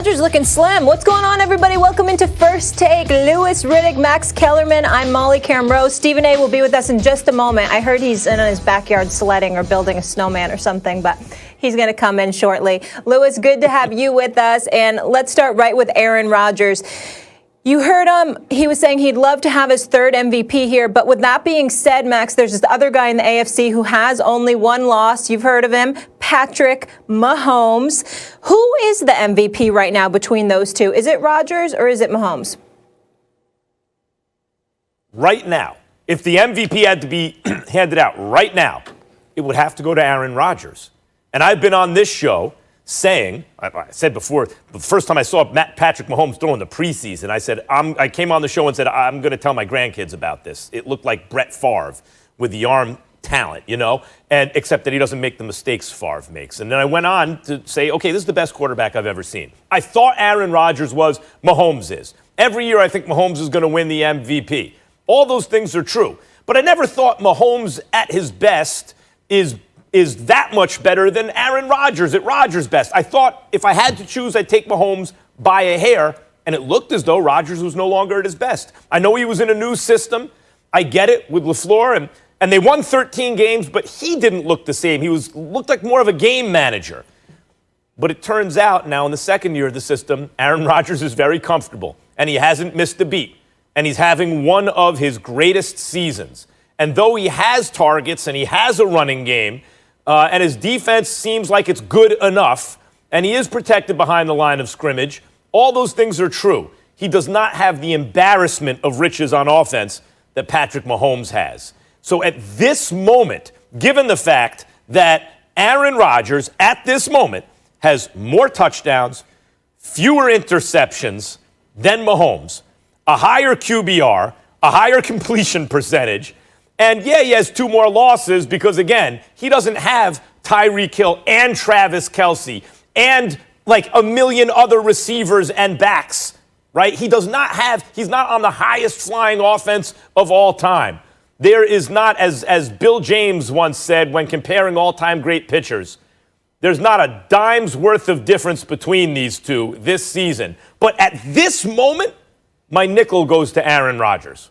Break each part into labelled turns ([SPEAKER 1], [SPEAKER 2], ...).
[SPEAKER 1] Rodgers looking slim. What's going on, everybody? Welcome into First Take. Louis Riddick, Max Kellerman. I'm Molly Karam Rose. Stephen A. will be with us in just a moment. I heard he's in his backyard sledding or building a snowman or something, but he's going to come in shortly. Louis, good to have you with us. And let's start right with Aaron Rodgers. You heard him. He was saying he'd love to have his third MVP here. But with that being said, Max, there's this other guy in the AFC who has only one loss. You've heard of him, Patrick Mahomes. Who is the MVP right now between those two? Is it Rodgers or is it Mahomes?
[SPEAKER 2] Right now, if the MVP had to be handed out right now, it would have to go to Aaron Rodgers. And I've been on this show saying, I said before, the first time I saw Patrick Mahomes throw in the preseason, I came on the show and said, I'm going to tell my grandkids about this. It looked like Brett Favre with the arm talent, and except that he doesn't make the mistakes Favre makes. And then I went on to say, okay, this is the best quarterback I've ever seen. I thought Aaron Rodgers was, Mahomes is. Every year I think Mahomes is going to win the MVP. All those things are true. But I never thought Mahomes at his best is that much better than Aaron Rodgers at Rodgers' best. I thought if I had to choose, I'd take Mahomes by a hair, and it looked as though Rodgers was no longer at his best. I know he was in a new system. I get it with LaFleur, and they won 13 games, but he didn't look the same. He looked like more of a game manager. But it turns out now in the second year of the system, Aaron Rodgers is very comfortable, and he hasn't missed a beat, and he's having one of his greatest seasons. And though he has targets and he has a running game, and his defense seems like it's good enough, and he is protected behind the line of scrimmage, all those things are true. He does not have the embarrassment of riches on offense that Patrick Mahomes has. So at this moment, given the fact that Aaron Rodgers at this moment has more touchdowns, fewer interceptions than Mahomes, a higher QBR, a higher completion percentage, and yeah, he has two more losses because, again, he doesn't have Tyreek Hill and Travis Kelce and like a million other receivers and backs, right? He's not on the highest flying offense of all time. There is not, as Bill James once said when comparing all-time great pitchers, there's not a dime's worth of difference between these two this season. But at this moment, my nickel goes to Aaron Rodgers.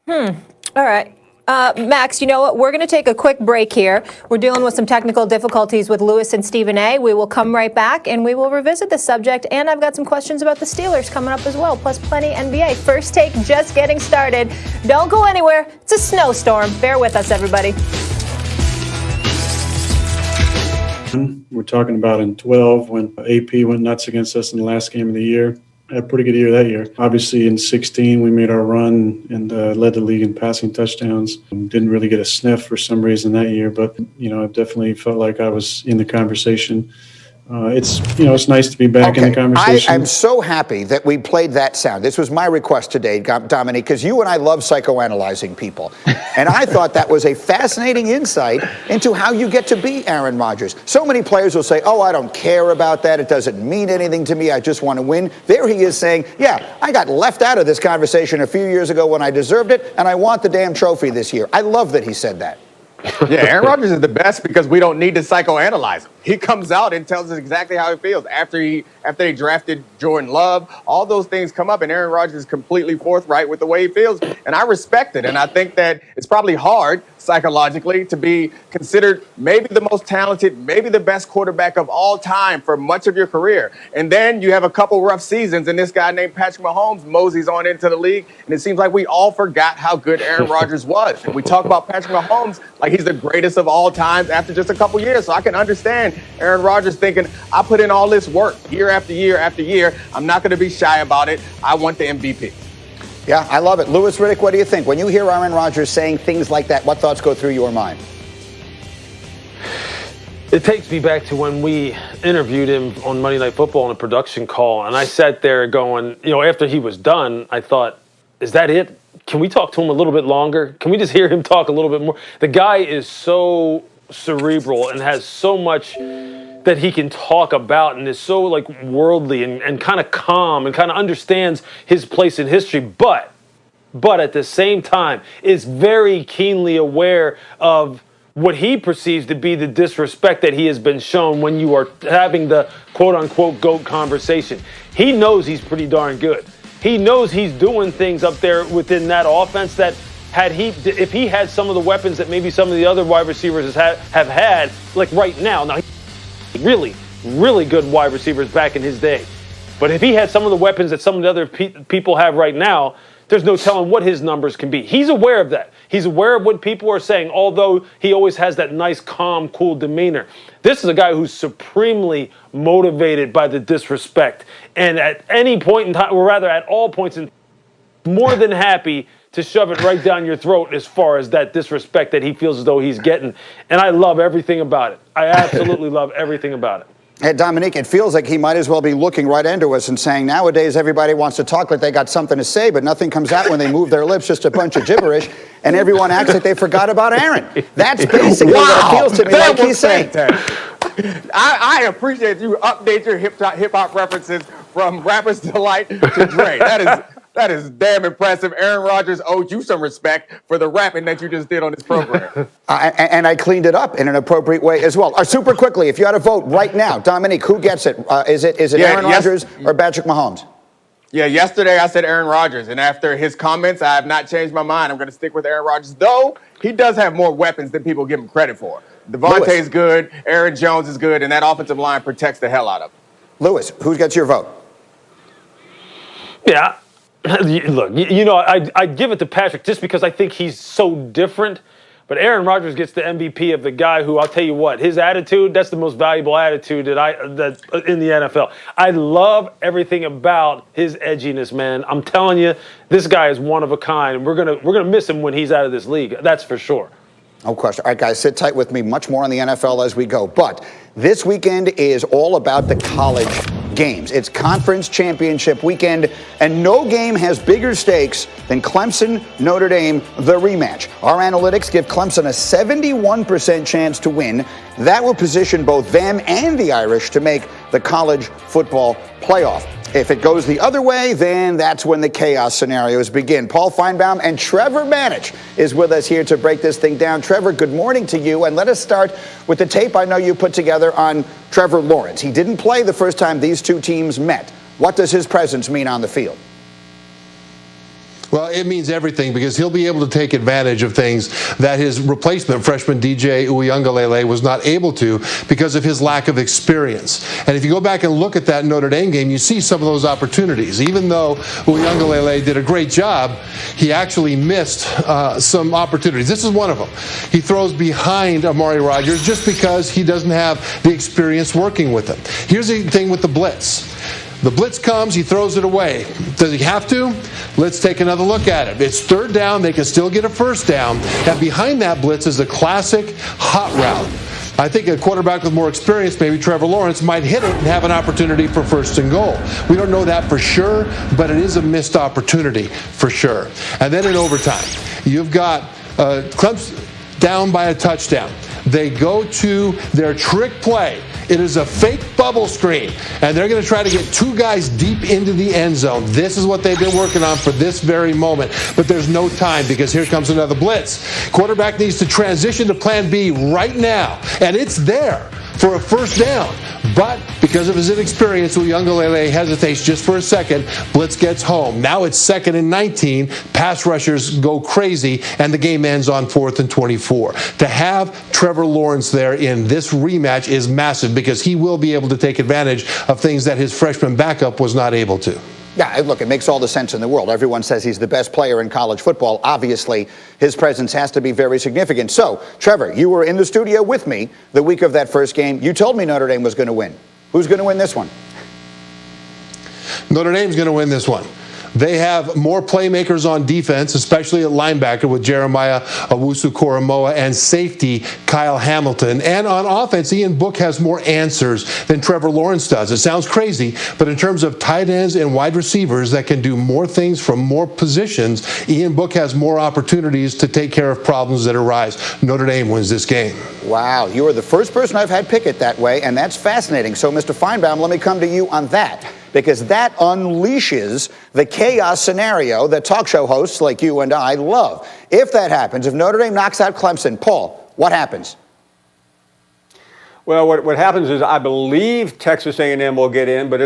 [SPEAKER 1] All right. Max, you know what? We're going to take a quick break here. We're dealing with some technical difficulties with Louis and Stephen A. We will come right back and we will revisit the subject. And I've got some questions about the Steelers coming up as well, plus plenty NBA. First Take just getting started. Don't go anywhere. It's a snowstorm. Bear with us, everybody.
[SPEAKER 3] We're talking about in 12 when AP went nuts against us in the last game of the year. Had a pretty good year that year. Obviously, in 16, we made our run and led the league in passing touchdowns. Didn't really get a sniff for some reason that year, but, I definitely felt like I was in the conversation. It's nice to be back in the conversation.
[SPEAKER 4] I'm so happy that we played that sound. This was my request today, Dominique, because you and I love psychoanalyzing people. And I thought that was a fascinating insight into how you get to be Aaron Rodgers. So many players will say, I don't care about that. It doesn't mean anything to me. I just want to win. There he is saying, I got left out of this conversation a few years ago when I deserved it, and I want the damn trophy this year. I love that he said that.
[SPEAKER 5] Yeah, Aaron Rodgers is the best because we don't need to psychoanalyze him. He comes out and tells us exactly how he feels. After they drafted Jordan Love, all those things come up, and Aaron Rodgers is completely forthright with the way he feels, and I respect it. And I think that it's probably hard psychologically to be considered maybe the most talented, maybe the best quarterback of all time for much of your career. And then you have a couple rough seasons, and this guy named Patrick Mahomes moseys on into the league, and it seems like we all forgot how good Aaron Rodgers was. And we talk about Patrick Mahomes like he's the greatest of all time after just a couple years. So I can understand Aaron Rodgers thinking, I put in all this work year after year after year. I'm not going to be shy about it. I want the MVP.
[SPEAKER 4] Yeah, I love it. Louis Riddick, what do you think? When you hear Aaron Rodgers saying things like that, what thoughts go through your mind?
[SPEAKER 6] It takes me back to when we interviewed him on Monday Night Football on a production call, and I sat there going, after he was done, I thought, is that it? Can we talk to him a little bit longer? Can we just hear him talk a little bit more? The guy is so cerebral and has so much that he can talk about and is so worldly and kind of calm and kind of understands his place in history, but at the same time is very keenly aware of what he perceives to be the disrespect that he has been shown when you are having the quote-unquote GOAT conversation. He knows he's pretty darn good. He knows he's doing things up there within that offense that if he had some of the weapons that maybe some of the other wide receivers have had, like right now really, really good wide receivers back in his day. But if he had some of the weapons that some of the other people have right now, there's no telling what his numbers can be. He's aware of that. He's aware of what people are saying, although he always has that nice, calm, cool demeanor. This is a guy who's supremely motivated by the disrespect. And at any point in time, or rather at all points in time, more than happy to shove it right down your throat as far as that disrespect that he feels as though he's getting. And I love everything about it. I absolutely love everything about it.
[SPEAKER 4] Hey, Dominique, it feels like he might as well be looking right into us and saying, nowadays everybody wants to talk like they got something to say, but nothing comes out when they move their lips, just a bunch of gibberish, and everyone acts like they forgot about Aaron. That's basically what it feels to me like he's saying.
[SPEAKER 5] I appreciate you update your hip-hop references from Rapper's Delight to Dre. That is damn impressive. Aaron Rodgers owed you some respect for the rapping that you just did on this program.
[SPEAKER 4] And I cleaned it up in an appropriate way as well. Super quickly, if you had to vote right now, Dominique, who gets it? Is it Aaron Rodgers or Patrick Mahomes?
[SPEAKER 5] Yeah, yesterday I said Aaron Rodgers, and after his comments, I have not changed my mind. I'm going to stick with Aaron Rodgers, though he does have more weapons than people give him credit for. Devontae's good, Aaron Jones is good, and that offensive line protects the hell out of him.
[SPEAKER 4] Lewis, who gets your vote?
[SPEAKER 6] Yeah. Look, I'd give it to Patrick just because I think he's so different. But Aaron Rodgers gets the MVP of the guy who, I'll tell you what, his attitude, that's the most valuable attitude that in the NFL. I love everything about his edginess, man. I'm telling you, this guy is one of a kind, and we're gonna miss him when he's out of this league. That's for sure.
[SPEAKER 4] No question. All right, guys, sit tight with me. Much more on the NFL as we go. But this weekend is all about the college games. It's conference championship weekend, and no game has bigger stakes than Clemson, Notre Dame, the rematch. Our analytics give Clemson a 71% chance to win. That will position both them and the Irish to make the college football playoff. If it goes the other way, then that's when the chaos scenarios begin. Paul Feinbaum and Trevor Manich is with us here to break this thing down. Trevor, good morning to you. And let us start with the tape I know you put together on Trevor Lawrence. He didn't play the first time these two teams met. What does his presence mean on the field?
[SPEAKER 7] Well, it means everything because he'll be able to take advantage of things that his replacement freshman DJ Uiagalelei was not able to because of his lack of experience. And if you go back and look at that Notre Dame game, you see some of those opportunities. Even though Uiagalelei did a great job, he actually missed some opportunities. This is one of them. He throws behind Amari Rodgers just because he doesn't have the experience working with him. Here's the thing with the blitz. The blitz comes, he throws it away. Does he have to? Let's take another look at it. It's third down, they can still get a first down. And behind that blitz is a classic hot route. I think a quarterback with more experience, maybe Trevor Lawrence, might hit it and have an opportunity for first and goal. We don't know that for sure, but it is a missed opportunity for sure. And then in overtime, you've got Clemson down by a touchdown. They go to their trick play. It is a fake bubble screen, and they're going to try to get two guys deep into the end zone. This is what they've been working on for this very moment, but there's no time because here comes another blitz. Quarterback needs to transition to plan B right now, and it's there for a first down. But because of his inexperience, Uiagalelei hesitates just for a second. Blitz gets home. Now it's 2nd and 19. Pass rushers go crazy, and the game ends on 4th and 24. To have Trevor Lawrence there in this rematch is massive because he will be able to take advantage of things that his freshman backup was not able to.
[SPEAKER 4] Yeah, look, it makes all the sense in the world. Everyone says he's the best player in college football. Obviously, his presence has to be very significant. So, Trevor, you were in the studio with me the week of that first game. You told me Notre Dame was going to win. Who's going to win this one?
[SPEAKER 7] Notre Dame's going to win this one. They have more playmakers on defense, especially at linebacker with Jeremiah Owusu-Koramoah and safety Kyle Hamilton. And on offense, Ian Book has more answers than Trevor Lawrence does. It sounds crazy, but in terms of tight ends and wide receivers that can do more things from more positions, Ian Book has more opportunities to take care of problems that arise. Notre Dame wins this game.
[SPEAKER 4] Wow, you are the first person I've had pick it that way, and that's fascinating. So, Mr. Feinbaum, let me come to you on that, because that unleashes the chaos scenario that talk show hosts like you and I love. If that happens, if Notre Dame knocks out Clemson, Paul, What happens?
[SPEAKER 8] Well, what happens is I believe Texas A&M will get in, but it's